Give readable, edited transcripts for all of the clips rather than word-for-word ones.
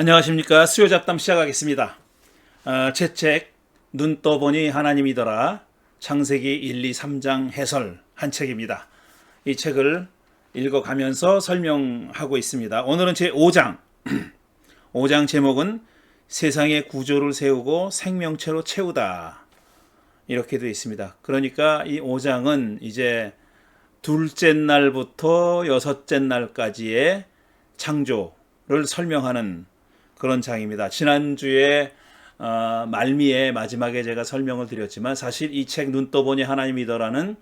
안녕하십니까. 수요잡담 시작하겠습니다. 제 책 눈 떠보니 하나님이더라 창세기 1, 2, 3장 해설 한 책입니다. 이 책을 읽어가면서 설명하고 있습니다. 오늘은 제 5장 5장 제목은 세상의 구조를 세우고 생명체로 채우다 이렇게 되어 있습니다. 그러니까 이 5장은 이제 둘째 날부터 여섯째 날까지의 창조를 설명하는 그런 장입니다. 지난주에 말미에 마지막에 제가 설명을 드렸지만 사실 이 책 눈 떠보니 하나님이더라는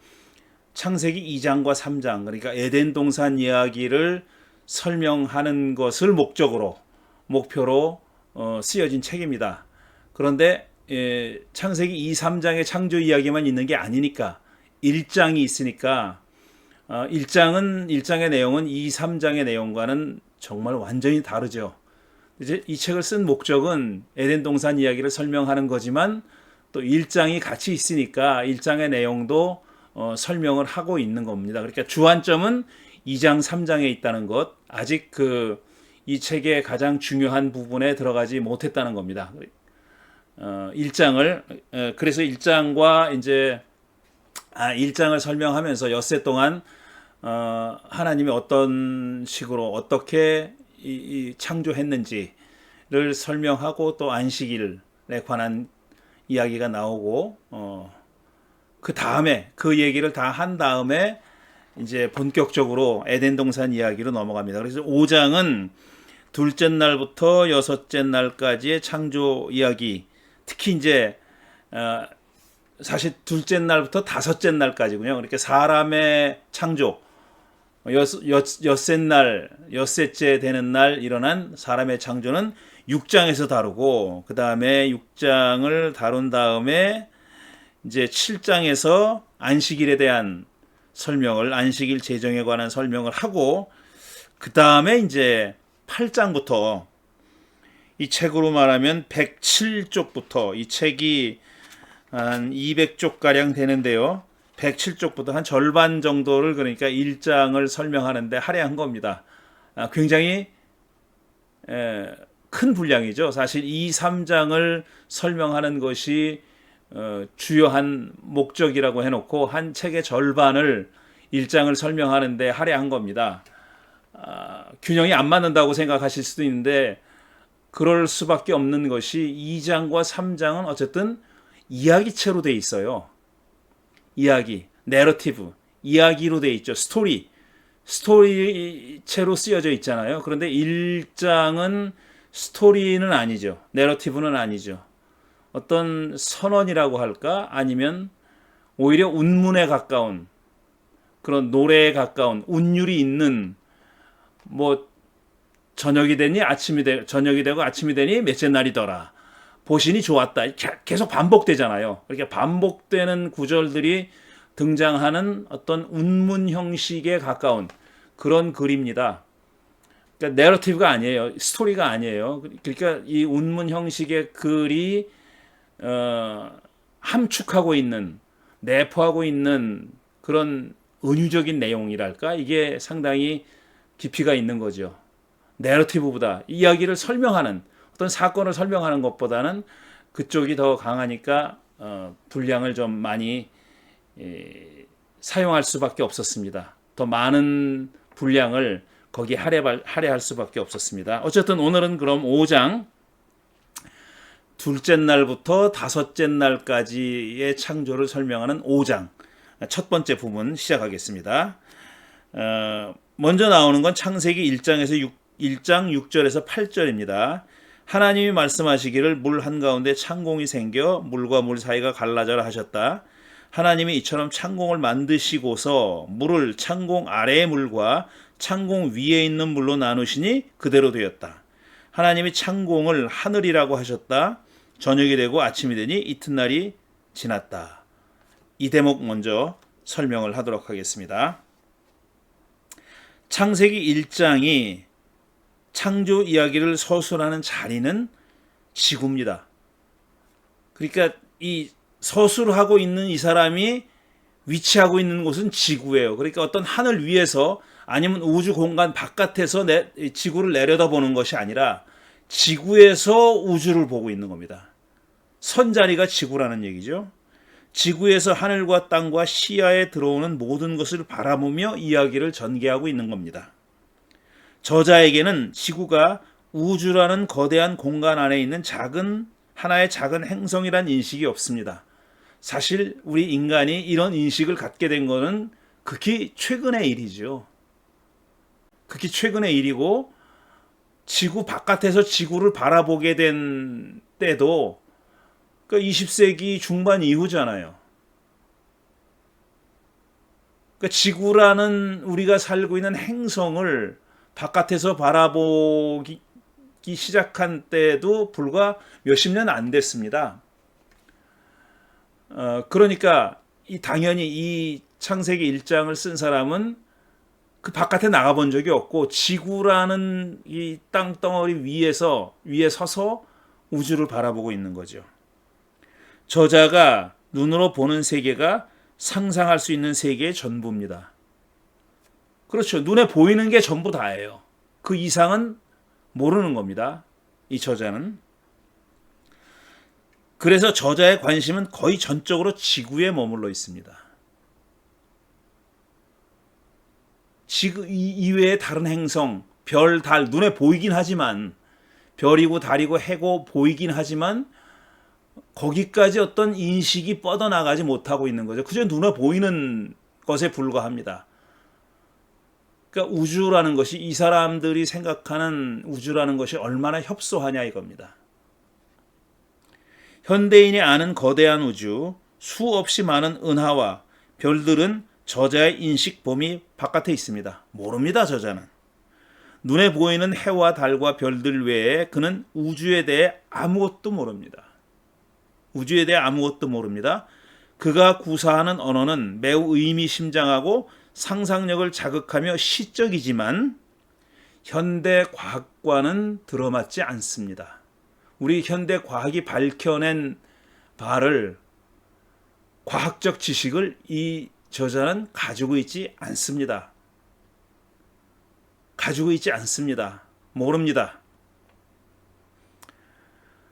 창세기 2장과 3장 그러니까 에덴 동산 이야기를 설명하는 것을 목표로 쓰여진 책입니다. 그런데 창세기 2, 3장의 창조 이야기만 있는 게 아니니까 1장이 있으니까 1장의 내용은 2, 3장의 내용과는 정말 완전히 다르죠. 이제 이 책을 쓴 목적은 에덴 동산 이야기를 설명하는 거지만 또 1장이 같이 있으니까 1장의 내용도 설명을 하고 있는 겁니다. 그러니까 주안점은 2장, 3장에 있다는 것, 아직 이 책의 가장 중요한 부분에 들어가지 못했다는 겁니다. 1장을 그래서 1장과 이제 1장을 설명하면서 엿새 동안 하나님이 어떤 식으로 어떻게 이 창조했는지를 설명하고 또 안식일에 관한 이야기가 나오고 그 다음에 그 얘기를 다 한 다음에 이제 본격적으로 에덴 동산 이야기로 넘어갑니다. 그래서 5장은 둘째 날부터 여섯째 날까지의 창조 이야기, 특히 이제 사실 둘째 날부터 다섯째 날까지군요. 그러니까 사람의 창조, 엿새째 되는 날 일어난 사람의 창조는 6장에서 다루고, 그 다음에 6장을 다룬 다음에 이제 7장에서 안식일에 대한 설명을, 안식일 제정에 관한 설명을 하고, 그 다음에 이제 8장부터 이 책으로 말하면 107쪽부터 이 책이 한 200쪽가량 되는데요. 107쪽부터 한 절반 정도를 그러니까 1장을 설명하는데 할애한 겁니다. 굉장히 큰 분량이죠. 사실 2, 3장을 설명하는 것이 주요한 목적이라고 해놓고 한 책의 절반을 1장을 설명하는데 할애한 겁니다. 균형이 안 맞는다고 생각하실 수도 있는데 그럴 수밖에 없는 것이 2장과 3장은 어쨌든 이야기체로 돼 있어요. 이야기, 내러티브, 이야기로 돼 있죠. 스토리체로 쓰여져 있잖아요. 그런데 1장은 스토리는 아니죠. 내러티브는 아니죠. 어떤 선언이라고 할까? 아니면 오히려 운문에 가까운 그런 노래에 가까운 운율이 있는 뭐 저녁이 되고 아침이 되니 몇째 날이더라. 보시니 좋았다. 계속 반복되잖아요. 이렇게 반복되는 구절들이 등장하는 어떤 운문 형식에 가까운 그런 글입니다. 그러니까 내러티브가 아니에요. 스토리가 아니에요. 그러니까 이 운문 형식의 글이 함축하고 있는, 내포하고 있는 그런 은유적인 내용이랄까? 이게 상당히 깊이가 있는 거죠. 내러티브보다 이야기를 설명하는 어떤 사건을 설명하는 것보다는 그쪽이 더 강하니까 분량을 좀 많이 사용할 수밖에 없었습니다. 더 많은 분량을 거기에 할애할 수밖에 없었습니다. 어쨌든 오늘은 그럼 5장 둘째 날부터 다섯째 날까지의 창조를 설명하는 5장 첫 번째 부분 시작하겠습니다. 먼저 나오는 건 창세기 1장 6절에서 8절입니다. 하나님이 말씀하시기를 물 한가운데 창공이 생겨 물과 물 사이가 갈라져라 하셨다. 하나님이 이처럼 창공을 만드시고서 물을 창공 아래의 물과 창공 위에 있는 물로 나누시니 그대로 되었다. 하나님이 창공을 하늘이라고 하셨다. 저녁이 되고 아침이 되니 이튿날이 지났다. 이 대목 먼저 설명을 하도록 하겠습니다. 창세기 1장이 창조 이야기를 서술하는 자리는 지구입니다. 그러니까 이 서술하고 있는 이 사람이 위치하고 있는 곳은 지구예요. 그러니까 어떤 하늘 위에서 아니면 우주 공간 바깥에서 지구를 내려다보는 것이 아니라 지구에서 우주를 보고 있는 겁니다. 선자리가 지구라는 얘기죠. 지구에서 하늘과 땅과 시야에 들어오는 모든 것을 바라보며 이야기를 전개하고 있는 겁니다. 저자에게는 지구가 우주라는 거대한 공간 안에 있는 하나의 작은 행성이란 인식이 없습니다. 사실 우리 인간이 이런 인식을 갖게 된 것은 극히 최근의 일이죠. 극히 최근의 일이고, 지구 바깥에서 지구를 바라보게 된 때도 20세기 중반 이후잖아요. 지구라는 우리가 살고 있는 행성을 바깥에서 바라보기 시작한 때도 불과 몇십 년 안 됐습니다. 그러니까 당연히 이 창세기 1장을 쓴 사람은 그 바깥에 나가본 적이 없고 지구라는 이 땅덩어리 위에 서서 우주를 바라보고 있는 거죠. 저자가 눈으로 보는 세계가 상상할 수 있는 세계의 전부입니다. 그렇죠. 눈에 보이는 게 전부 다예요. 그 이상은 모르는 겁니다. 이 저자는. 그래서 저자의 관심은 거의 전적으로 지구에 머물러 있습니다. 지구 이외의 다른 행성, 별, 달, 눈에 보이긴 하지만, 별이고 달이고 해고 보이긴 하지만 거기까지 어떤 인식이 뻗어나가지 못하고 있는 거죠. 그저 눈에 보이는 것에 불과합니다. 그러니까 우주라는 것이, 이 사람들이 생각하는 우주라는 것이 얼마나 협소하냐 이겁니다. 현대인이 아는 거대한 우주, 수없이 많은 은하와 별들은 저자의 인식 범위 바깥에 있습니다. 모릅니다, 저자는. 눈에 보이는 해와 달과 별들 외에 그는 우주에 대해 아무것도 모릅니다. 우주에 대해 아무것도 모릅니다. 그가 구사하는 언어는 매우 의미심장하고 상상력을 자극하며 시적이지만 현대 과학과는 들어맞지 않습니다. 우리 현대 과학이 밝혀낸 바를, 과학적 지식을 이 저자는 가지고 있지 않습니다. 가지고 있지 않습니다. 모릅니다.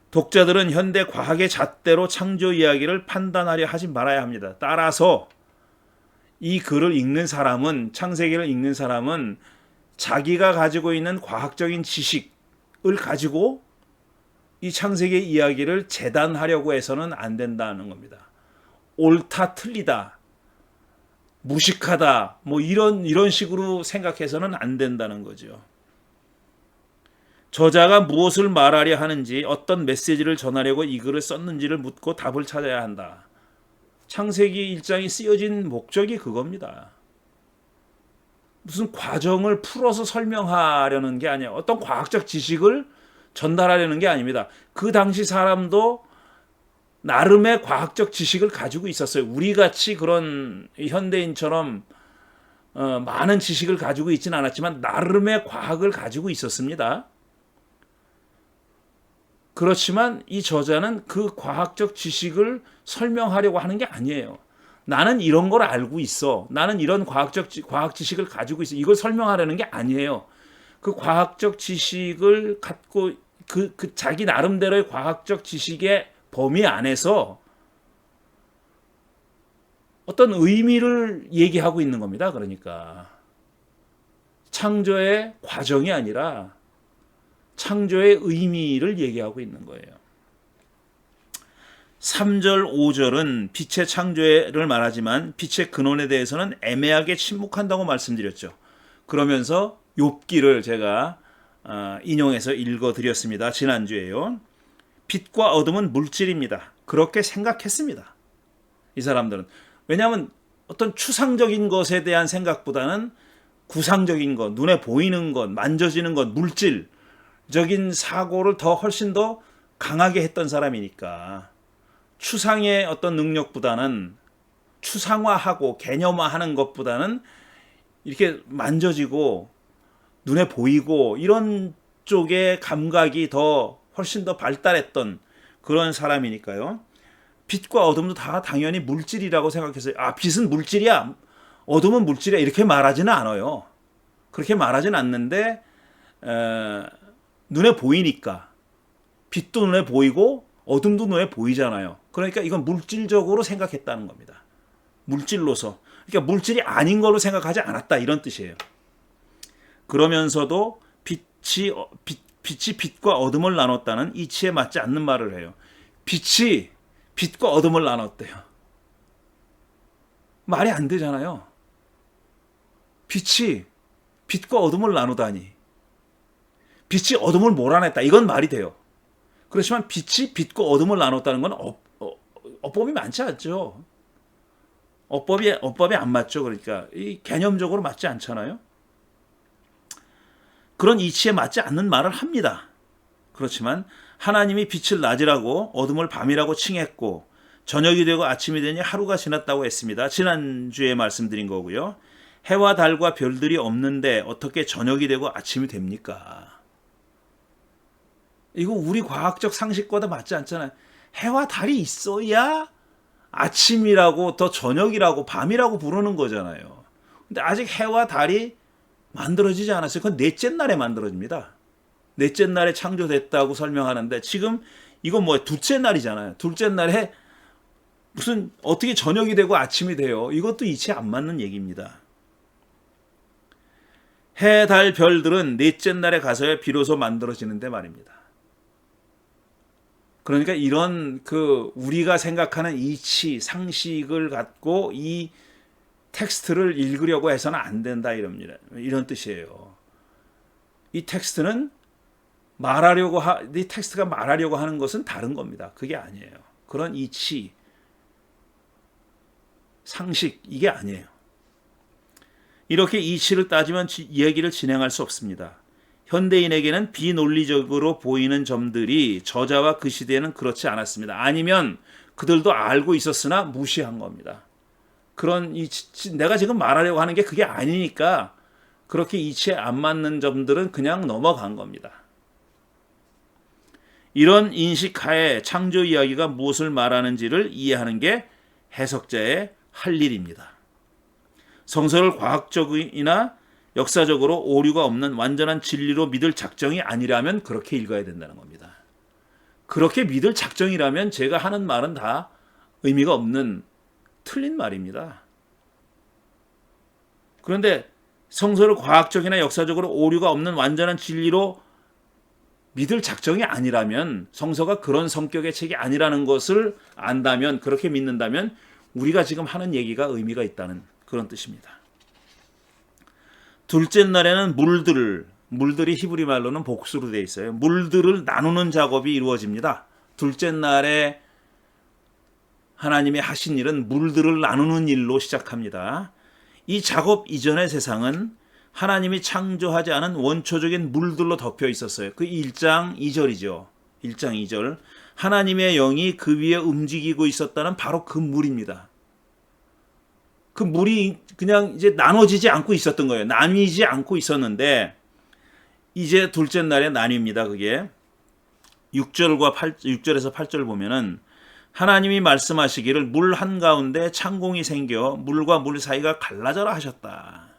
독자들은 현대 과학의 잣대로 창조 이야기를 판단하려 하지 말아야 합니다. 따라서 이 글을 읽는 사람은, 창세기를 읽는 사람은 자기가 가지고 있는 과학적인 지식을 가지고 이 창세기 이야기를 재단하려고 해서는 안 된다는 겁니다. 옳다, 틀리다, 무식하다, 뭐 이런 식으로 생각해서는 안 된다는 거죠. 저자가 무엇을 말하려 하는지, 어떤 메시지를 전하려고 이 글을 썼는지를 묻고 답을 찾아야 한다. 창세기 1장이 쓰여진 목적이 그겁니다. 무슨 과정을 풀어서 설명하려는 게 아니에요. 어떤 과학적 지식을 전달하려는 게 아닙니다. 그 당시 사람도 나름의 과학적 지식을 가지고 있었어요. 우리같이 그런 현대인처럼 많은 지식을 가지고 있지는 않았지만 나름의 과학을 가지고 있었습니다. 그렇지만 이 저자는 그 과학적 지식을 설명하려고 하는 게 아니에요. 나는 이런 걸 알고 있어. 나는 이런 과학 지식을 가지고 있어. 이걸 설명하려는 게 아니에요. 그 과학적 지식을 갖고 그 자기 나름대로의 과학적 지식의 범위 안에서 어떤 의미를 얘기하고 있는 겁니다. 그러니까 창조의 과정이 아니라 창조의 의미를 얘기하고 있는 거예요. 3절, 5절은 빛의 창조를 말하지만 빛의 근원에 대해서는 애매하게 침묵한다고 말씀드렸죠. 그러면서 욥기를 제가 인용해서 읽어드렸습니다. 지난주에요. 빛과 어둠은 물질입니다. 그렇게 생각했습니다. 이 사람들은. 왜냐하면 어떤 추상적인 것에 대한 생각보다는 구상적인 것, 눈에 보이는 것, 만져지는 것, 물질적인 사고를 훨씬 더 강하게 했던 사람이니까 추상의 어떤 능력보다는, 추상화하고 개념화하는 것보다는 이렇게 만져지고 눈에 보이고 이런 쪽의 감각이 훨씬 더 발달했던 그런 사람이니까요. 빛과 어둠도 다 당연히 물질이라고 생각했어요. 아, 빛은 물질이야, 어둠은 물질이야, 이렇게 말하지는 않아요. 그렇게 말하지는 않는데 눈에 보이니까. 빛도 눈에 보이고 어둠도 눈에 보이잖아요. 그러니까 이건 물질적으로 생각했다는 겁니다. 물질로서. 그러니까 물질이 아닌 걸로 생각하지 않았다 이런 뜻이에요. 그러면서도 빛이 빛과 어둠을 나눴다는 이치에 맞지 않는 말을 해요. 빛이 빛과 어둠을 나눴대요. 말이 안 되잖아요. 빛이 빛과 어둠을 나누다니. 빛이 어둠을 몰아냈다. 이건 말이 돼요. 그렇지만 빛이 빛과 어둠을 나눴다는 건 어법이 많지 않죠. 어법이 안 맞죠. 그러니까 이 개념적으로 맞지 않잖아요. 그런 이치에 맞지 않는 말을 합니다. 그렇지만 하나님이 빛을 낮이라고 어둠을 밤이라고 칭했고 저녁이 되고 아침이 되니 하루가 지났다고 했습니다. 지난주에 말씀드린 거고요. 해와 달과 별들이 없는데 어떻게 저녁이 되고 아침이 됩니까? 이거 우리 과학적 상식과도 맞지 않잖아요. 해와 달이 있어야 아침이라고 더 저녁이라고 밤이라고 부르는 거잖아요. 근데 아직 해와 달이 만들어지지 않았어요. 그건 넷째 날에 만들어집니다. 넷째 날에 창조됐다고 설명하는데 지금 이건 뭐예요? 둘째 날이잖아요. 둘째 날에 무슨 어떻게 저녁이 되고 아침이 돼요. 이것도 이치에 안 맞는 얘기입니다. 해, 달, 별들은 넷째 날에 가서야 비로소 만들어지는데 말입니다. 그러니까 이런 우리가 생각하는 이치, 상식을 갖고 이 텍스트를 읽으려고 해서는 안 된다 이럽니다. 이런 뜻이에요. 이 텍스트가 말하려고 하는 것은 다른 겁니다. 그게 아니에요. 그런 이치, 상식 이게 아니에요. 이렇게 이치를 따지면 이야기를 진행할 수 없습니다. 현대인에게는 비논리적으로 보이는 점들이 저자와 그 시대에는 그렇지 않았습니다. 아니면 그들도 알고 있었으나 무시한 겁니다. 내가 지금 말하려고 하는 게 그게 아니니까 그렇게 이치에 안 맞는 점들은 그냥 넘어간 겁니다. 이런 인식하에 창조 이야기가 무엇을 말하는지를 이해하는 게 해석자의 할 일입니다. 성서를 과학적이나 역사적으로 오류가 없는 완전한 진리로 믿을 작정이 아니라면 그렇게 읽어야 된다는 겁니다. 그렇게 믿을 작정이라면 제가 하는 말은 다 의미가 없는 틀린 말입니다. 그런데 성서를 과학적이나 역사적으로 오류가 없는 완전한 진리로 믿을 작정이 아니라면 성서가 그런 성격의 책이 아니라는 것을 안다면 그렇게 믿는다면 우리가 지금 하는 얘기가 의미가 있다는 그런 뜻입니다. 둘째 날에는 물들이 히브리 말로는 복수로 되어 있어요. 물들을 나누는 작업이 이루어집니다. 둘째 날에 하나님이 하신 일은 물들을 나누는 일로 시작합니다. 이 작업 이전의 세상은 하나님이 창조하지 않은 원초적인 물들로 덮여 있었어요. 그 1장 2절이죠. 1장 2절. 하나님의 영이 그 위에 움직이고 있었다는 바로 그 물입니다. 그 물이 그냥 이제 나눠지지 않고 있었던 거예요. 나뉘지 않고 있었는데 이제 둘째 날에 나뉩니다. 그게 6절에서 8절 보면은 하나님이 말씀하시기를 물 한가운데 창공이 생겨 물과 물 사이가 갈라져라 하셨다.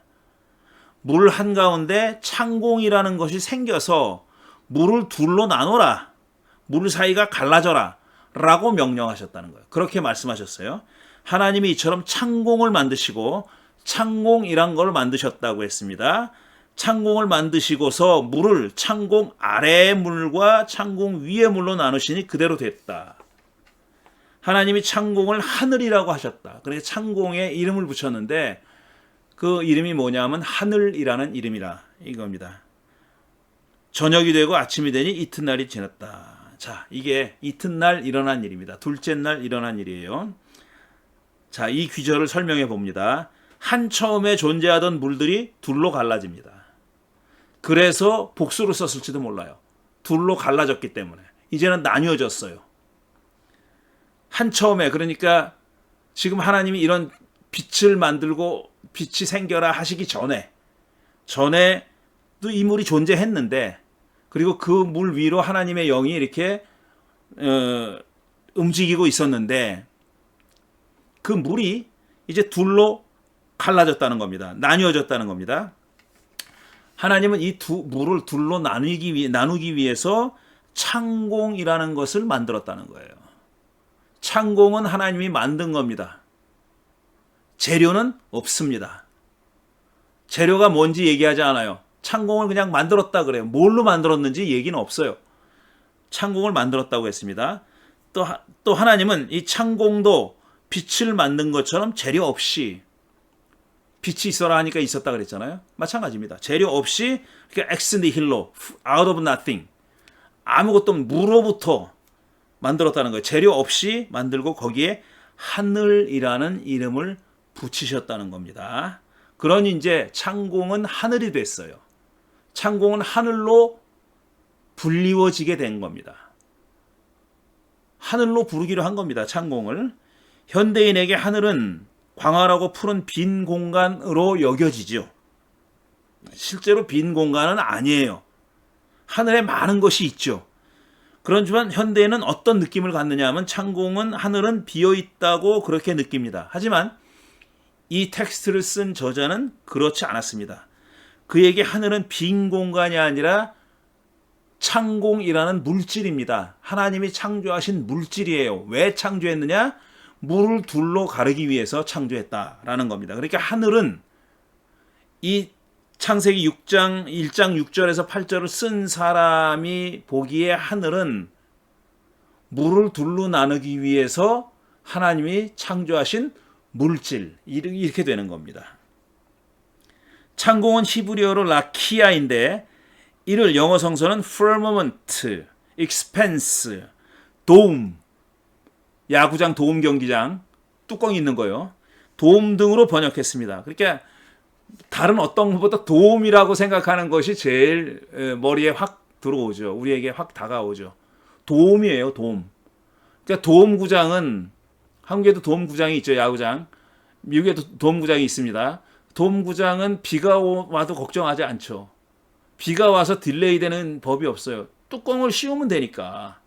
물 한가운데 창공이라는 것이 생겨서 물을 둘로 나눠라. 물 사이가 갈라져라 라고 명령하셨다는 거예요. 그렇게 말씀하셨어요. 하나님이 이처럼 창공을 만드시고 창공이란 걸 만드셨다고 했습니다. 창공을 만드시고서 물을 창공 아래의 물과 창공 위의 물로 나누시니 그대로 됐다. 하나님이 창공을 하늘이라고 하셨다. 그래서 창공에 이름을 붙였는데 그 이름이 뭐냐면 하늘이라는 이름이라 이겁니다. 저녁이 되고 아침이 되니 이튿날이 지났다. 자, 이게 이튿날 일어난 일입니다. 둘째 날 일어난 일이에요. 자, 이 귀절을 설명해 봅니다. 한 처음에 존재하던 물들이 둘로 갈라집니다. 그래서 복수로 썼을지도 몰라요. 둘로 갈라졌기 때문에. 이제는 나뉘어졌어요. 한 처음에, 그러니까 지금 하나님이 이런 빛을 만들고 빛이 생겨라 하시기 전에도 이 물이 존재했는데, 그리고 그 물 위로 하나님의 영이 이렇게 움직이고 있었는데 그 물이 이제 둘로 갈라졌다는 겁니다. 나뉘어졌다는 겁니다. 하나님은 이 물을 둘로 나누기 위해서 창공이라는 것을 만들었다는 거예요. 창공은 하나님이 만든 겁니다. 재료는 없습니다. 재료가 뭔지 얘기하지 않아요. 창공을 그냥 만들었다 그래요. 뭘로 만들었는지 얘기는 없어요. 창공을 만들었다고 했습니다. 또 하나님은 이 창공도 빛을 만든 것처럼 재료 없이, 빛이 있어라 하니까 있었다 그랬잖아요. 마찬가지입니다. 재료 없이 ex nihilo, out of nothing, 아무것도 없는 무로부터 만들었다는 거예요. 재료 없이 만들고 거기에 하늘이라는 이름을 붙이셨다는 겁니다. 그러니 이제 창공은 하늘이 됐어요. 창공은 하늘로 불리워지게 된 겁니다. 하늘로 부르기로 한 겁니다. 창공을. 현대인에게 하늘은 광활하고 푸른 빈 공간으로 여겨지죠. 실제로 빈 공간은 아니에요. 하늘에 많은 것이 있죠. 그렇지만 현대인은 어떤 느낌을 갖느냐 하면 창공은, 하늘은 비어있다고 그렇게 느낍니다. 하지만 이 텍스트를 쓴 저자는 그렇지 않았습니다. 그에게 하늘은 빈 공간이 아니라 창공이라는 물질입니다. 하나님이 창조하신 물질이에요. 왜 창조했느냐? 물을 둘로 가르기 위해서 창조했다라는 겁니다. 그러니까 하늘은 이 창세기 6장 1장 6절에서 8절을 쓴 사람이 보기에 하늘은 물을 둘로 나누기 위해서 하나님이 창조하신 물질, 이렇게 되는 겁니다. 창공은 히브리어로 라키아인데 이를 영어 성서는 firmament, expanse, dome, 야구장, 도움 경기장, 뚜껑이 있는 거요. 도움 등으로 번역했습니다. 그러니까 다른 어떤 것보다 도움이라고 생각하는 것이 제일 머리에 확 들어오죠. 우리에게 확 다가오죠. 도움이에요, 도움. 그러니까 도움구장은, 한국에도 도움구장이 있죠, 야구장. 미국에도 도움구장이 있습니다. 도움구장은 비가 와도 걱정하지 않죠. 비가 와서 딜레이 되는 법이 없어요. 뚜껑을 씌우면 되니까.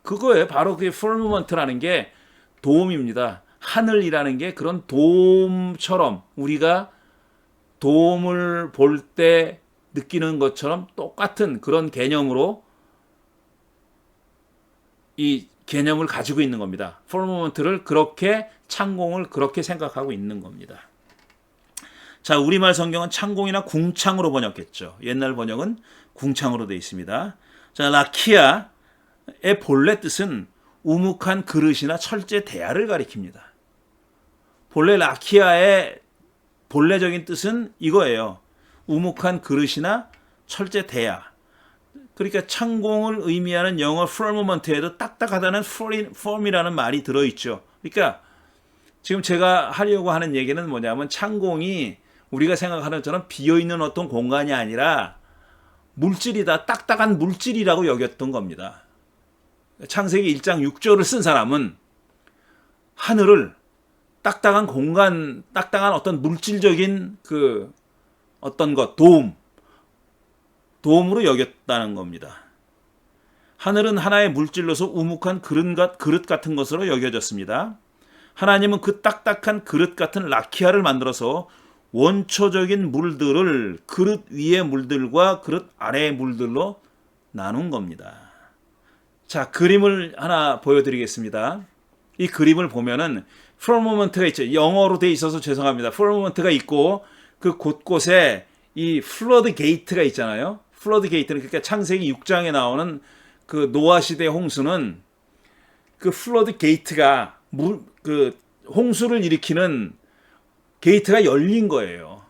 그거예요. 바로 그게 firmament라는 게 도움입니다. 하늘이라는 게 그런 도움처럼, 우리가 도움을 볼 때 느끼는 것처럼 똑같은 그런 개념으로 이 개념을 가지고 있는 겁니다. firmament를 그렇게, 창공을 그렇게 생각하고 있는 겁니다. 자, 우리말 성경은 창공이나 궁창으로 번역했죠. 옛날 번역은 궁창으로 되어 있습니다. 자, 라키아의 본래 뜻은 우묵한 그릇이나 철제 대야를 가리킵니다. 본래 라키아의 본래적인 뜻은 이거예요. 우묵한 그릇이나 철제 대야. 그러니까 창공을 의미하는 영어 firmament에도 딱딱하다는 form이라는 말이 들어있죠. 그러니까 지금 제가 하려고 하는 얘기는 뭐냐면 창공이 우리가 생각하는 것처럼 비어있는 어떤 공간이 아니라 물질이다, 딱딱한 물질이라고 여겼던 겁니다. 창세기 1장 6절을 쓴 사람은 하늘을 딱딱한 공간, 딱딱한 어떤 물질적인 그 어떤 것, 도움으로 여겼다는 겁니다. 하늘은 하나의 물질로서 우묵한 그릇 같은 것으로 여겨졌습니다. 하나님은 그 딱딱한 그릇 같은 라키아를 만들어서 원초적인 물들을 그릇 위의 물들과 그릇 아래의 물들로 나눈 겁니다. 자, 그림을 하나 보여드리겠습니다. 이 그림을 보면은 firmament가 있죠. 영어로 돼 있어서 죄송합니다. firmament가 있고 그 곳곳에 이 flood gate가 있잖아요. flood gate는 그러니까 창세기 6장에 나오는 그 노아 시대 홍수는 그 flood gate가 그 홍수를 일으키는 게이트가 열린 거예요.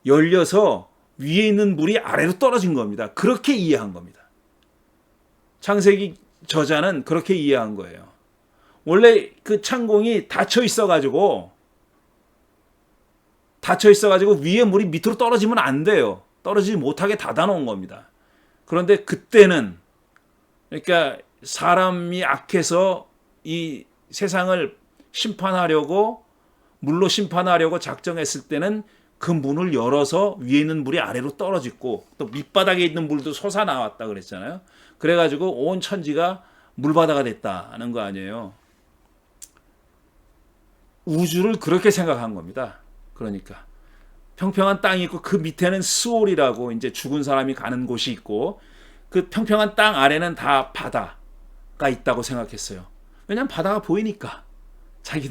열려서 위에 있는 물이 아래로 떨어진 겁니다. 그렇게 이해한 겁니다. 창세기 저자는 그렇게 이해한 거예요. 원래 그 창공이 닫혀 있어가지고 위에 물이 밑으로 떨어지면 안 돼요. 떨어지지 못하게 닫아놓은 겁니다. 그런데 그때는, 그러니까 사람이 악해서 이 세상을 물로 심판하려고 작정했을 때는 그 문을 열어서 위에 있는 물이 아래로 떨어지고 또 밑바닥에 있는 물도 솟아 나왔다 그랬잖아요. 그래가지고 온 천지가 물바다가 됐다는 거 아니에요. 우주를 그렇게 생각한 겁니다. 그러니까 평평한 땅이 있고 그 밑에는 스올이라고 이제 죽은 사람이 가는 곳이 있고 그 평평한 땅 아래는 다 바다가 있다고 생각했어요. 왜냐하면 바다가 보이니까 자기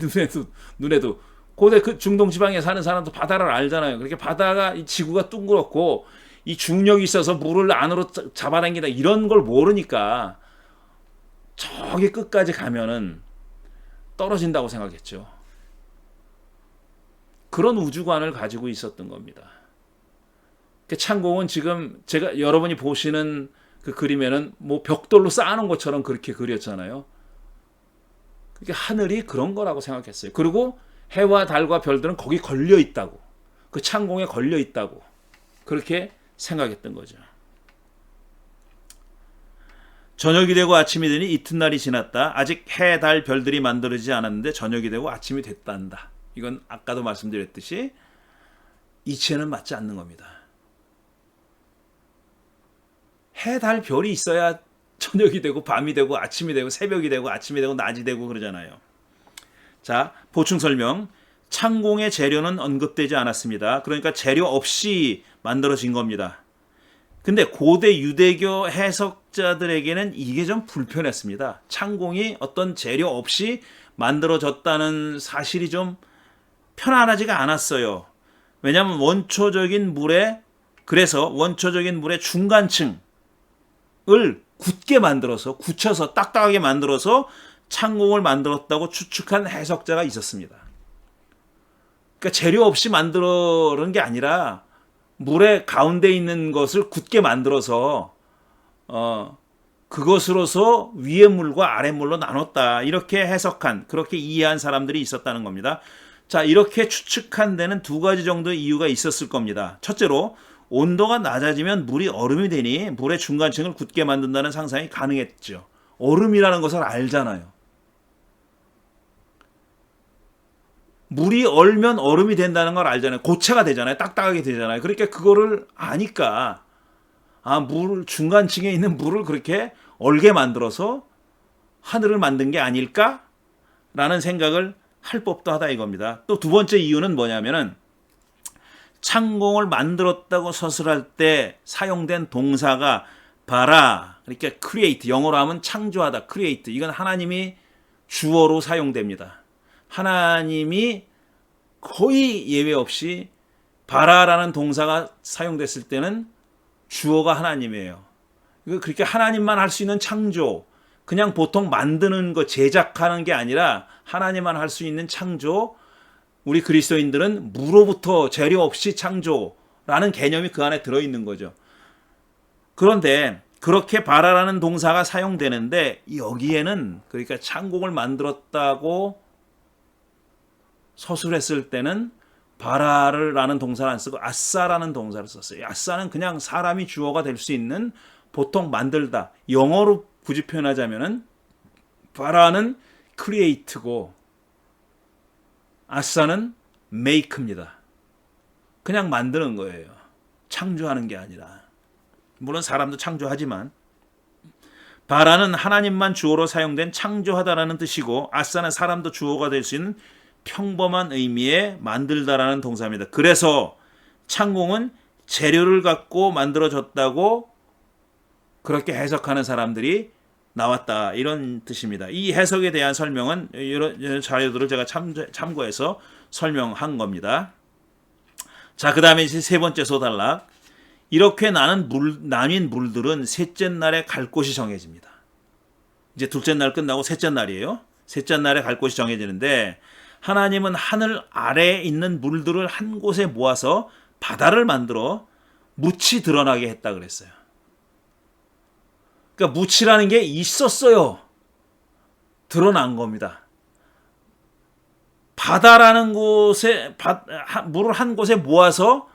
눈에도 고대 그 중동 지방에 사는 사람도 바다를 알잖아요. 그렇게 바다가 이 지구가 둥그렇고 이 중력이 있어서 물을 안으로 잡아당긴다 이런 걸 모르니까 저기 끝까지 가면은 떨어진다고 생각했죠. 그런 우주관을 가지고 있었던 겁니다. 창공은 지금 제가 여러분이 보시는 그 그림에는 뭐 벽돌로 쌓아놓은 것처럼 그렇게 그렸잖아요. 그러니까 하늘이 그런 거라고 생각했어요. 그리고 해와 달과 별들은 거기 걸려 있다고, 그 창공에 걸려 있다고 그렇게 생각했던 거죠. 저녁이 되고 아침이 되니 이튿날이 지났다. 아직 해, 달, 별들이 만들어지지 않았는데 저녁이 되고 아침이 됐단다. 이건 아까도 말씀드렸듯이 이치에는 맞지 않는 겁니다. 해, 달, 별이 있어야 저녁이 되고 밤이 되고 아침이 되고 새벽이 되고 아침이 되고 낮이 되고 그러잖아요. 자, 보충 설명. 창공의 재료는 언급되지 않았습니다. 그러니까 재료 없이 만들어진 겁니다. 근데 고대 유대교 해석자들에게는 이게 좀 불편했습니다. 창공이 어떤 재료 없이 만들어졌다는 사실이 좀 편안하지가 않았어요. 왜냐하면 그래서 원초적인 물의 중간층을 굳게 만들어서, 굳혀서 딱딱하게 만들어서 창공을 만들었다고 추측한 해석자가 있었습니다. 그러니까 재료 없이 만드는 게 아니라 물의 가운데 있는 것을 굳게 만들어서 그것으로서 위의 물과 아래 물로 나눴다. 이렇게 해석한, 그렇게 이해한 사람들이 있었다는 겁니다. 자, 이렇게 추측한 데는 두 가지 정도의 이유가 있었을 겁니다. 첫째로 온도가 낮아지면 물이 얼음이 되니 물의 중간층을 굳게 만든다는 상상이 가능했죠. 얼음이라는 것을 알잖아요. 물이 얼면 얼음이 된다는 걸 알잖아요. 고체가 되잖아요. 딱딱하게 되잖아요. 그러니까 그거를 아니까 중간층에 있는 물을 그렇게 얼게 만들어서 하늘을 만든 게 아닐까라는 생각을 할 법도 하다 이겁니다. 또 두 번째 이유는 뭐냐면은 창공을 만들었다고 서술할 때 사용된 동사가 바라, 그러니까 create, 영어로 하면 창조하다, create. 이건 하나님이 주어로 사용됩니다. 하나님이 거의 예외 없이 바라라는 동사가 사용됐을 때는 주어가 하나님이에요. 그렇게 하나님만 할 수 있는 창조, 그냥 보통 만드는 거, 제작하는 게 아니라 하나님만 할 수 있는 창조, 우리 그리스도인들은 무로부터 재료 없이 창조라는 개념이 그 안에 들어있는 거죠. 그런데 그렇게 바라라는 동사가 사용되는데 여기에는 그러니까 창공을 만들었다고 서술했을 때는 바라라는 동사를 안 쓰고 아싸라는 동사를 썼어요. 아싸는 그냥 사람이 주어가 될 수 있는 보통 만들다. 영어로 굳이 표현하자면은 바라는 create고 아싸는 make입니다. 그냥 만드는 거예요. 창조하는 게 아니라. 물론 사람도 창조하지만 바라는 하나님만 주어로 사용된 창조하다라는 뜻이고 아싸는 사람도 주어가 될 수 있는 평범한 의미의 만들다라는 동사입니다. 그래서 창공은 재료를 갖고 만들어졌다고 그렇게 해석하는 사람들이 나왔다. 이런 뜻입니다. 이 해석에 대한 설명은 이런 자료들을 제가 참고해서 설명한 겁니다. 자, 그 다음에 이제 세 번째 소단락. 이렇게 나뉜 물들은 셋째 날에 갈 곳이 정해집니다. 이제 둘째 날 끝나고 셋째 날이에요. 셋째 날에 갈 곳이 정해지는데 하나님은 하늘 아래에 있는 물들을 한 곳에 모아서 바다를 만들어 묻이 드러나게 했다 그랬어요. 그러니까 묻이라는 게 있었어요. 드러난 겁니다. 바다라는 곳에 물을 한 곳에 모아서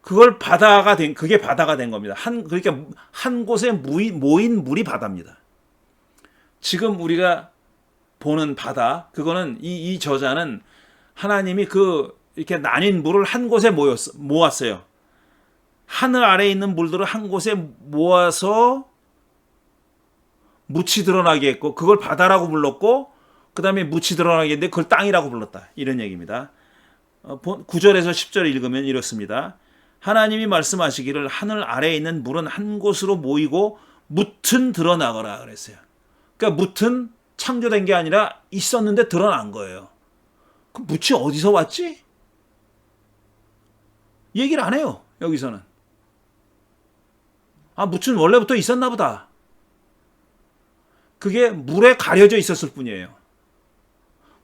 그게 바다가 된 겁니다. 그러니까 한 곳에 모인 물이 바다입니다. 지금 우리가 보는 바다, 그거는 이 저자는 하나님이 이렇게 나뉜 물을 한 곳에 모았어요. 하늘 아래에 있는 물들을 한 곳에 모아서 묻이 드러나게 했고, 그걸 바다라고 불렀고, 그 다음에 묻이 드러나게 했는데 그걸 땅이라고 불렀다. 이런 얘기입니다. 9절에서 10절 읽으면 이렇습니다. 하나님이 말씀하시기를 하늘 아래에 있는 물은 한 곳으로 모이고 뭇은 드러나거라 그랬어요. 그러니까 뭇은 창조된 게 아니라 있었는데 드러난 거예요. 그 뭇이 어디서 왔지? 얘기를 안 해요. 여기서는. 아, 뭇은 원래부터 있었나 보다. 그게 물에 가려져 있었을 뿐이에요.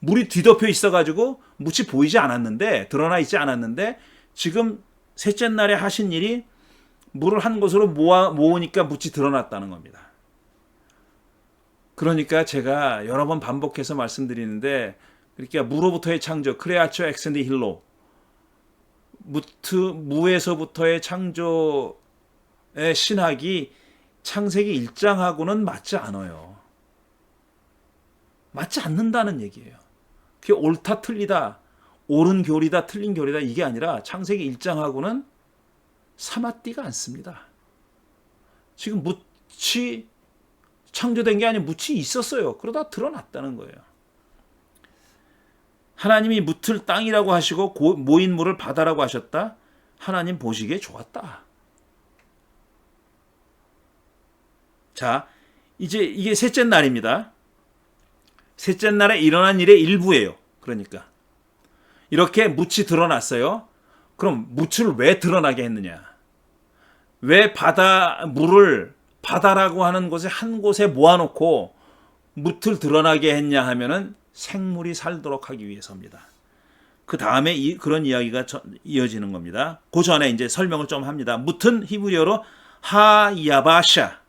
물이 뒤덮여 있어가지고 뭇이 보이지 않았는데, 드러나 있지 않았는데, 지금 셋째 날에 하신 일이 물을 한 곳으로 모으니까 뭇이 드러났다는 겁니다. 그러니까 제가 여러 번 반복해서 말씀드리는데, 그러니까 무로부터의 창조, 크레아처 엑센디 힐로, 무에서부터의 창조의 신학이 창세기 1장하고는 맞지 않아요. 맞지 않는다는 얘기예요. 그게 옳다 틀리다, 옳은 교리다 틀린 교리다 이게 아니라 창세기 1장하고는 사맞디가 않습니다. 지금 뭇이 창조된 게 아니라 뭇이 있었어요. 그러다 드러났다는 거예요. 하나님이 뭇을 땅이라고 하시고 모인 물을 바다라고 하셨다. 하나님 보시기에 좋았다. 자, 이제 이게 셋째 날입니다. 셋째 날에 일어난 일의 일부예요. 그러니까 이렇게 뭇이 드러났어요. 그럼 뭇을 왜 드러나게 했느냐? 왜 물을 바다라고 하는 곳에 한 곳에 모아놓고 뭇을 드러나게 했냐 하면은 생물이 살도록 하기 위해서입니다. 그 다음에 그런 이야기가 이어지는 겁니다. 그 전에 이제 설명을 좀 합니다. 뭇은 히브리어로 하야바샤,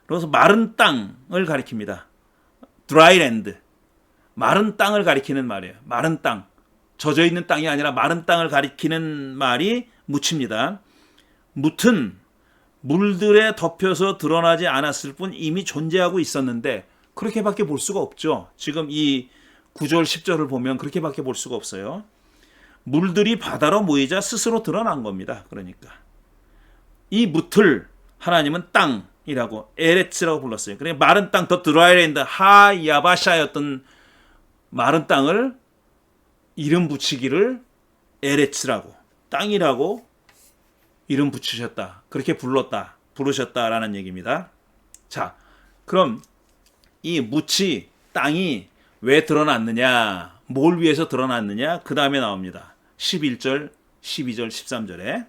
그래서 마른 땅을 가리킵니다. dry land, 마른 땅을 가리키는 말이에요. 마른 땅, 젖어 있는 땅이 아니라 마른 땅을 가리키는 말이 뭇입니다. 뭇은 물들에 덮여서 드러나지 않았을 뿐 이미 존재하고 있었는데 그렇게밖에 볼 수가 없죠. 지금 이 9절 10절을 보면 그렇게밖에 볼 수가 없어요. 물들이 바다로 모이자 스스로 드러난 겁니다. 그러니까 이 뭇을 하나님은 땅이라고 에레츠라고 불렀어요. 그러니까 마른 땅, 더 드라이랜드, 하야바샤였던 마른 땅을 이름 붙이기를 에레츠라고, 땅이라고 이름 붙이셨다. 그렇게 부르셨다라는 얘기입니다. 자, 그럼 이 뭇이, 땅이 왜 드러났느냐, 뭘 위해서 드러났느냐, 그 다음에 나옵니다. 11절, 12절, 13절에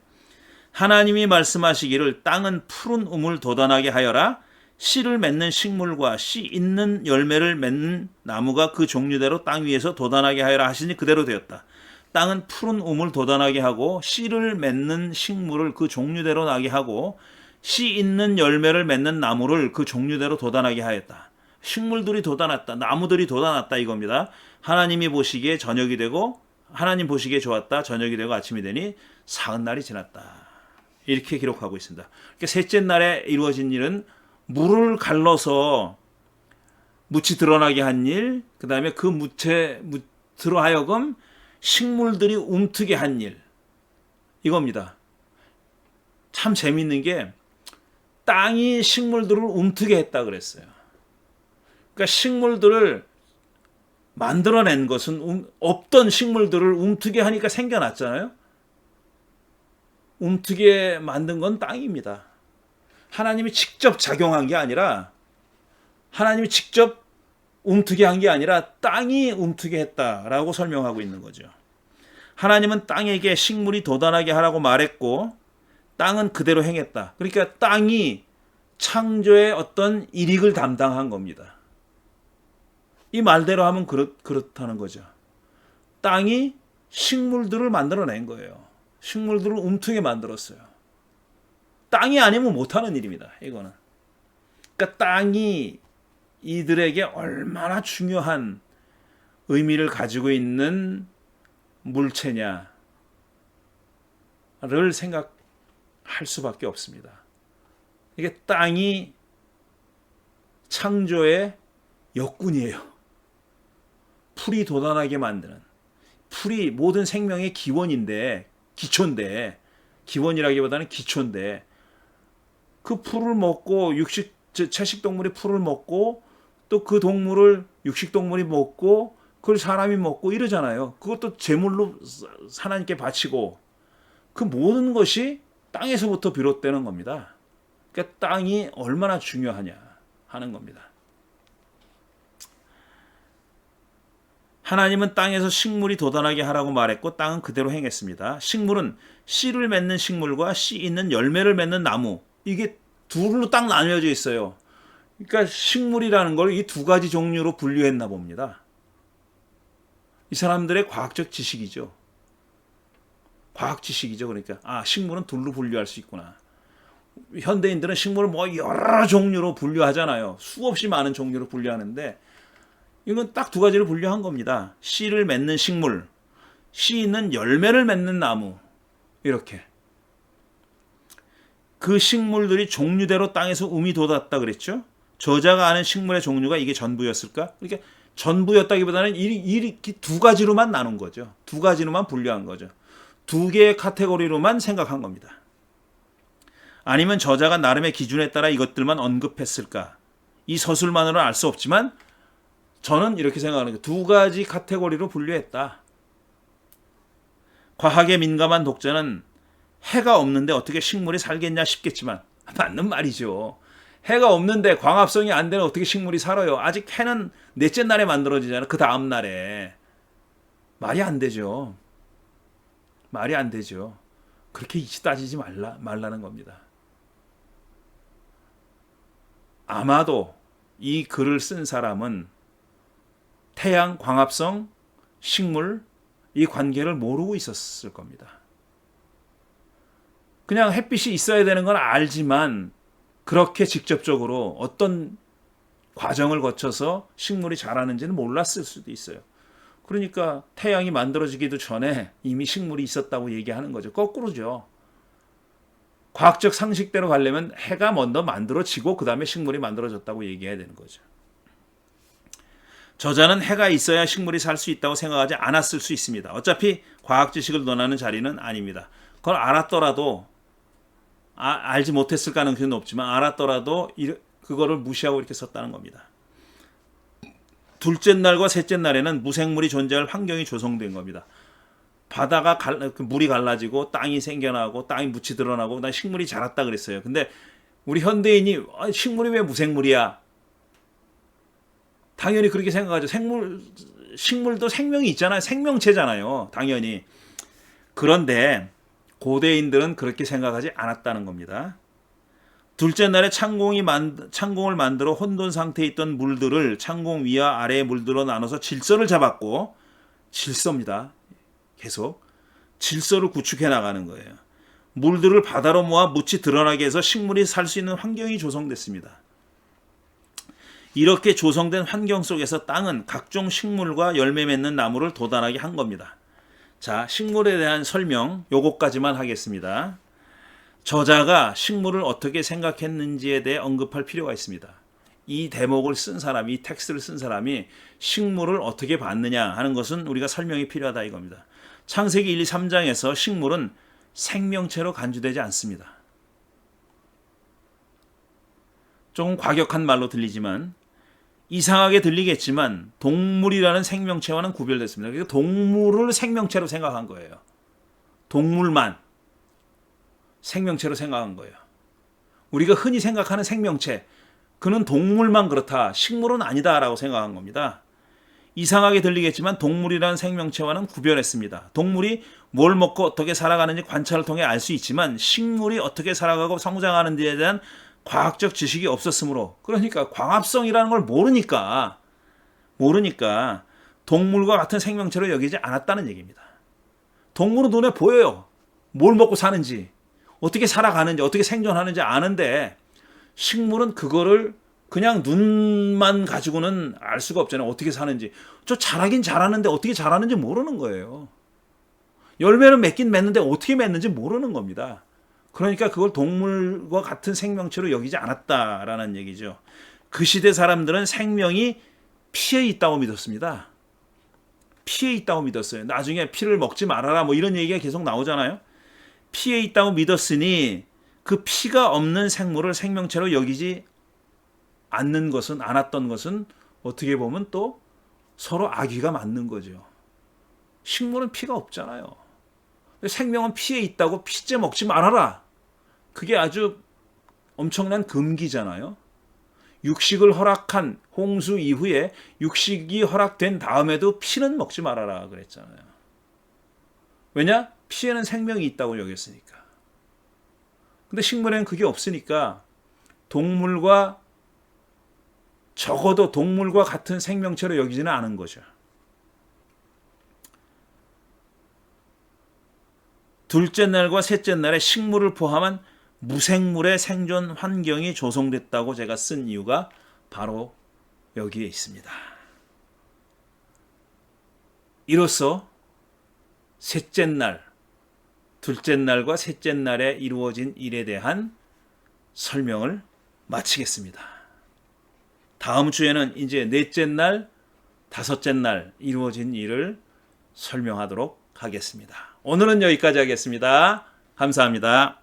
하나님이 말씀하시기를 땅은 푸른 우물 돋아나게 하여라. 씨를 맺는 식물과 씨 있는 열매를 맺는 나무가 그 종류대로 땅 위에서 돋아나게 하여라 하시니 그대로 되었다. 땅은 푸른 우물 돋아나게 하고 씨를 맺는 식물을 그 종류대로 나게 하고 씨 있는 열매를 맺는 나무를 그 종류대로 돋아나게 하였다. 식물들이 돋아났다. 나무들이 돋아났다 이겁니다. 하나님이 보시기에 저녁이 되고 하나님 보시기에 좋았다. 저녁이 되고 아침이 되니 사흔날이 지났다. 이렇게 기록하고 있습니다. 그러니까 셋째 날에 이루어진 일은 물을 갈라서 뭇이 드러나게 한 일, 그 다음에 그 뭇으로 하여금 식물들이 움트게 한 일, 이겁니다. 참 재밌는 게 땅이 식물들을 움트게 했다 그랬어요. 그러니까 식물들을 만들어낸 것은 없던 식물들을 움트게 하니까 생겨났잖아요. 움트게 만든 건 땅입니다. 하나님이 직접 작용한 게 아니라 하나님이 직접 움트게 한 게 아니라 땅이 움트게 했다라고 설명하고 있는 거죠. 하나님은 땅에게 식물이 돋아나게 하라고 말했고 땅은 그대로 행했다. 그러니까 땅이 창조의 어떤 일익을 담당한 겁니다. 이 말대로 하면 그렇다는 거죠. 땅이 식물들을 만들어낸 거예요. 식물들을 움트게 만들었어요. 땅이 아니면 못하는 일입니다. 이거는. 그러니까 땅이 이들에게 얼마나 중요한 의미를 가지고 있는 물체냐를 생각할 수밖에 없습니다. 이게 땅이 창조의 역군이에요. 풀이 돋아나게 만드는. 풀이 모든 생명의 기원인데, 기초인데, 기원이라기보다는 기초인데, 그 풀을 먹고 채식동물이 풀을 먹고 또 그 동물을 육식동물이 먹고 그걸 사람이 먹고 이러잖아요. 그것도 제물로 하나님께 바치고 그 모든 것이 땅에서부터 비롯되는 겁니다. 그러니까 땅이 얼마나 중요하냐 하는 겁니다. 하나님은 땅에서 식물이 돋아나게 하라고 말했고 땅은 그대로 행했습니다. 식물은 씨를 맺는 식물과 씨 있는 열매를 맺는 나무, 이게 둘로 딱 나뉘어져 있어요. 그러니까 식물이라는 걸 이 두 가지 종류로 분류했나 봅니다. 이 사람들의 과학적 지식이죠. 과학 지식이죠. 그러니까 식물은 둘로 분류할 수 있구나. 현대인들은 식물을 뭐 여러 종류로 분류하잖아요. 수없이 많은 종류로 분류하는데 이건 딱 두 가지로 분류한 겁니다. 씨를 맺는 식물, 씨 있는 열매를 맺는 나무, 이렇게. 그 식물들이 종류대로 땅에서 음이 돋았다 그랬죠. 저자가 아는 식물의 종류가 이게 전부였을까? 그러니까 전부였다기보다는 이렇게 두 가지로만 나눈 거죠. 두 가지로만 분류한 거죠. 두 개의 카테고리로만 생각한 겁니다. 아니면 저자가 나름의 기준에 따라 이것들만 언급했을까? 이 서술만으로는 알 수 없지만 저는 이렇게 생각하는 거예요. 두 가지 카테고리로 분류했다. 과학에 민감한 독자는 해가 없는데 어떻게 식물이 살겠냐 싶겠지만 맞는 말이죠. 해가 없는데 광합성이 안 되면 어떻게 식물이 살아요. 아직 해는 넷째 날에 만들어지잖아요. 그 다음 날에. 말이 안 되죠. 말이 안 되죠. 그렇게 이치 따지지 말라는 겁니다. 아마도 이 글을 쓴 사람은 태양, 광합성, 식물, 이 관계를 모르고 있었을 겁니다. 그냥 햇빛이 있어야 되는 건 알지만 그렇게 직접적으로 어떤 과정을 거쳐서 식물이 자라는지는 몰랐을 수도 있어요. 그러니까 태양이 만들어지기도 전에 이미 식물이 있었다고 얘기하는 거죠. 거꾸로죠. 과학적 상식대로 가려면 해가 먼저 만들어지고 그 다음에 식물이 만들어졌다고 얘기해야 되는 거죠. 저자는 해가 있어야 식물이 살 수 있다고 생각하지 않았을 수 있습니다. 어차피 과학 지식을 논하는 자리는 아닙니다. 그걸 알았더라도 알지 못했을 가능성이 높지만 알았더라도 그거를 무시하고 이렇게 썼다는 겁니다. 둘째 날과 셋째 날에는 무생물이 존재할 환경이 조성된 겁니다. 바다가 물이 갈라지고 땅이 생겨나고 땅이 묻히 드러나고 그다음에 식물이 자랐다 그랬어요. 근데 우리 현대인이 식물이 왜 무생물이야? 당연히 그렇게 생각하죠. 식물도 생명이 있잖아요. 생명체잖아요. 당연히. 그런데 고대인들은 그렇게 생각하지 않았다는 겁니다. 둘째 날에 창공을 만들어 혼돈 상태에 있던 물들을 창공 위와 아래의 물들로 나눠서 질서를 잡았고, 질서입니다. 계속 질서를 구축해 나가는 거예요. 물들을 바다로 모아 묻히 드러나게 해서 식물이 살 수 있는 환경이 조성됐습니다. 이렇게 조성된 환경 속에서 땅은 각종 식물과 열매 맺는 나무를 돋아나게 한 겁니다. 자, 식물에 대한 설명 요것까지만 하겠습니다. 저자가 식물을 어떻게 생각했는지에 대해 언급할 필요가 있습니다. 이 대목을 쓴 사람이, 이 텍스트를 쓴 사람이 식물을 어떻게 봤느냐 하는 것은 우리가 설명이 필요하다 이겁니다. 창세기 1, 2, 3장에서 식물은 생명체로 간주되지 않습니다. 조금 과격한 말로 들리지만 이상하게 들리겠지만 동물이라는 생명체와는 구별됐습니다. 그러니까 동물을 생명체로 생각한 거예요. 동물만 생명체로 생각한 거예요. 우리가 흔히 생각하는 생명체, 그는 동물만 그렇다, 식물은 아니다라고 생각한 겁니다. 이상하게 들리겠지만 동물이라는 생명체와는 구별했습니다. 동물이 뭘 먹고 어떻게 살아가는지 관찰을 통해 알 수 있지만 식물이 어떻게 살아가고 성장하는지에 대한 과학적 지식이 없었으므로, 그러니까 광합성이라는 걸 모르니까 동물과 같은 생명체로 여기지 않았다는 얘기입니다. 동물은 눈에 보여요. 뭘 먹고 사는지, 어떻게 살아가는지, 어떻게 생존하는지 아는데 식물은 그거를 그냥 눈만 가지고는 알 수가 없잖아요. 어떻게 사는지. 저 자라긴 자라는데 어떻게 자라는지 모르는 거예요. 열매는 맺긴 맺는데 어떻게 맺는지 모르는 겁니다. 그러니까 그걸 동물과 같은 생명체로 여기지 않았다라는 얘기죠. 그 시대 사람들은 생명이 피에 있다고 믿었습니다. 피에 있다고 믿었어요. 나중에 피를 먹지 말아라 뭐 이런 얘기가 계속 나오잖아요. 피에 있다고 믿었으니 그 피가 없는 생물을 생명체로 여기지 않았던 것은 어떻게 보면 또 서로 아기가 맞는 거죠. 식물은 피가 없잖아요. 생명은 피에 있다고 피째 먹지 말아라. 그게 아주 엄청난 금기잖아요. 육식을 허락한 홍수 이후에 육식이 허락된 다음에도 피는 먹지 말아라 그랬잖아요. 왜냐? 피에는 생명이 있다고 여겼으니까. 근데 식물에는 그게 없으니까 동물과 적어도 동물과 같은 생명체로 여기지는 않은 거죠. 둘째 날과 셋째 날에 식물을 포함한 무생물의 생존 환경이 조성됐다고 제가 쓴 이유가 바로 여기에 있습니다. 이로써 셋째 날, 둘째 날과 셋째 날에 이루어진 일에 대한 설명을 마치겠습니다. 다음 주에는 이제 넷째 날, 다섯째 날 이루어진 일을 설명하도록 하겠습니다. 오늘은 여기까지 하겠습니다. 감사합니다.